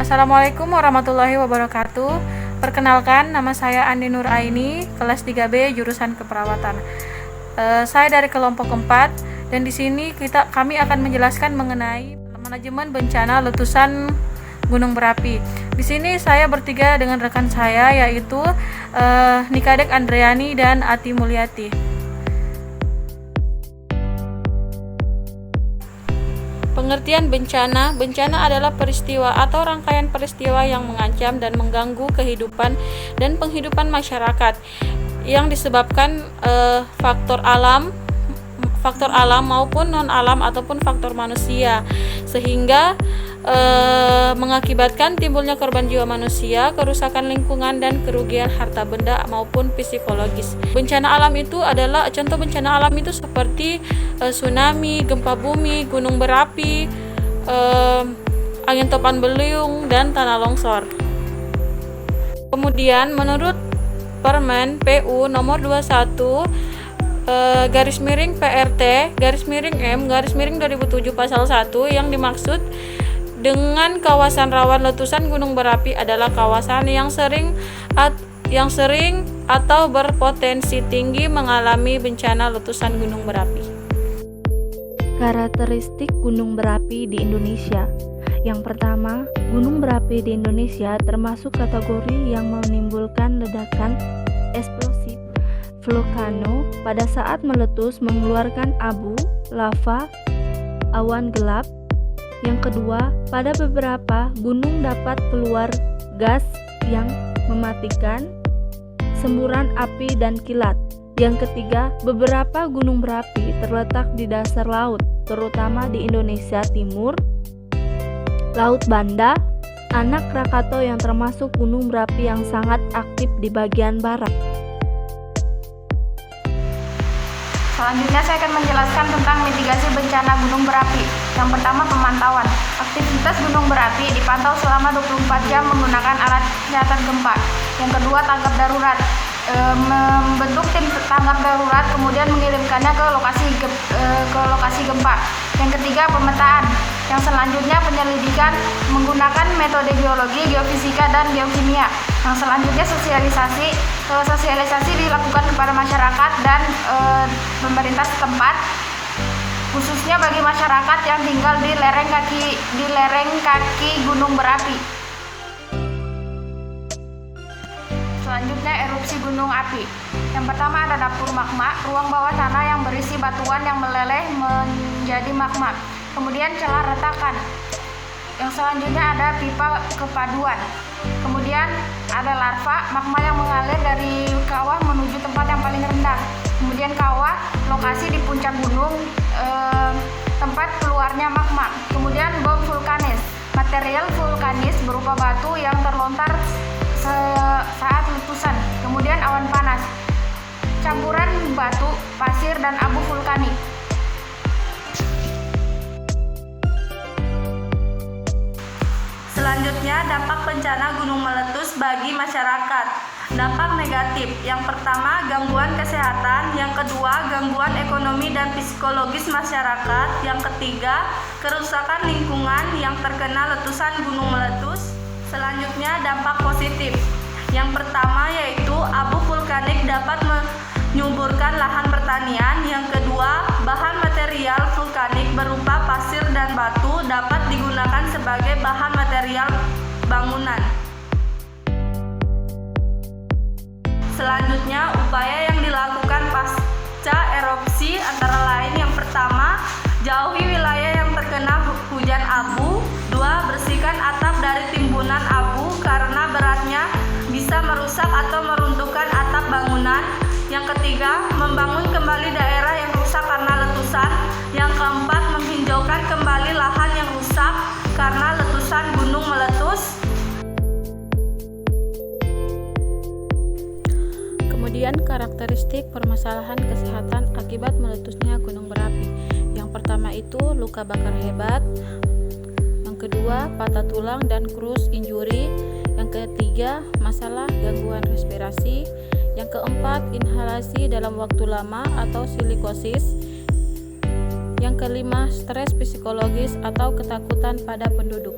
Assalamualaikum warahmatullahi wabarakatuh. Perkenalkan, nama saya Andi Nur Aini, kelas 3B jurusan keperawatan. Saya dari kelompok 4 dan di sini kami akan menjelaskan mengenai manajemen bencana letusan gunung berapi. Di sini saya bertiga dengan rekan saya, yaitu Nikadek Andriani dan Ati Mulyati. Pengertian bencana. Bencana adalah peristiwa atau rangkaian peristiwa yang mengancam dan mengganggu kehidupan dan penghidupan masyarakat yang disebabkan faktor alam maupun non alam ataupun faktor manusia, sehingga mengakibatkan timbulnya korban jiwa manusia, kerusakan lingkungan, dan kerugian harta benda maupun psikologis. Bencana alam itu adalah contoh bencana alam itu seperti tsunami, gempa bumi, gunung berapi, angin topan beliung, dan tanah longsor. Kemudian menurut Permen PU nomor 21 garis miring PRT garis miring M garis miring 2007 pasal 1 yang dimaksud dengan kawasan rawan letusan gunung berapi adalah kawasan yang sering atau berpotensi tinggi mengalami bencana letusan gunung berapi. Karakteristik gunung berapi di Indonesia. Yang pertama, gunung berapi di Indonesia termasuk kategori yang menimbulkan ledakan eksplosif. Volcano pada saat meletus mengeluarkan abu, lava, awan gelap. Yang kedua, pada beberapa gunung dapat keluar gas yang mematikan, semburan api dan kilat. Yang ketiga, beberapa gunung berapi terletak di dasar laut, terutama di Indonesia Timur, Laut Banda, Anak Krakatau yang termasuk gunung berapi yang sangat aktif di bagian barat. Selanjutnya saya akan menjelaskan tentang mitigasi bencana gunung berapi. Yang pertama, pemantauan. Aktivitas gunung berapi dipantau selama 24 jam menggunakan alat catat gempa. Yang kedua, tanggap darurat. Membentuk tim tanggap darurat kemudian mengirimkannya ke lokasi gempa. Yang ketiga, pemetaan. Yang selanjutnya, penyelidikan menggunakan metode geologi, geofisika, dan geokimia. Yang selanjutnya, sosialisasi. Sosialisasi dilakukan kepada masyarakat dan pemerintah setempat, khususnya bagi masyarakat yang tinggal di lereng kaki gunung berapi. Selanjutnya, erupsi gunung api. Yang pertama ada dapur magma, ruang bawah tanah yang berisi batuan yang meleleh menjadi magma. Kemudian celah retakan. Yang selanjutnya ada pipa kepaduan. Kemudian ada larva, magma yang mengalir dari kawah menuju tempat yang paling rendah. Kemudian kawah, lokasi di puncak gunung, tempat keluarnya magma. Kemudian bom vulkanis, material vulkanis berupa batu yang terlontar saat letusan. Kemudian awan panas, campuran batu, pasir, dan abu vulkanik. Selanjutnya, dampak bencana gunung meletus bagi masyarakat. Dampak negatif. Yang pertama, gangguan kesehatan. Yang kedua, gangguan ekonomi dan psikologis masyarakat. Yang ketiga, kerusakan lingkungan yang terkena letusan gunung meletus. Selanjutnya, dampak positif. Yang pertama yaitu abu vulkanik dapat menyuburkan lahan pertanian. Yang kedua, bahan material vulkanik berupa pasir dan batu dapat digunakan sebagai bahan material bangunan. Selanjutnya, upaya yang dilakukan pasca erupsi antara lain yang pertama, jauhi wilayah yang terkena hujan abu. Dua, bersihkan atap dari timbunan abu karena beratnya bisa merusak atau meruntuhkan atap bangunan. Yang ketiga, membangun kembali daerah yang rusak karena letusan. Yang keempat, menghijaukan kembali lahan yang rusak karena letusan gunung meletus. Kemudian karakteristik permasalahan kesehatan akibat meletusnya gunung berapi. Yang pertama itu luka bakar hebat. Yang kedua, patah tulang dan crush injury. Yang ketiga, masalah gangguan respirasi. Yang keempat, inhalasi dalam waktu lama atau silikosis. Yang kelima, stres psikologis atau ketakutan pada penduduk.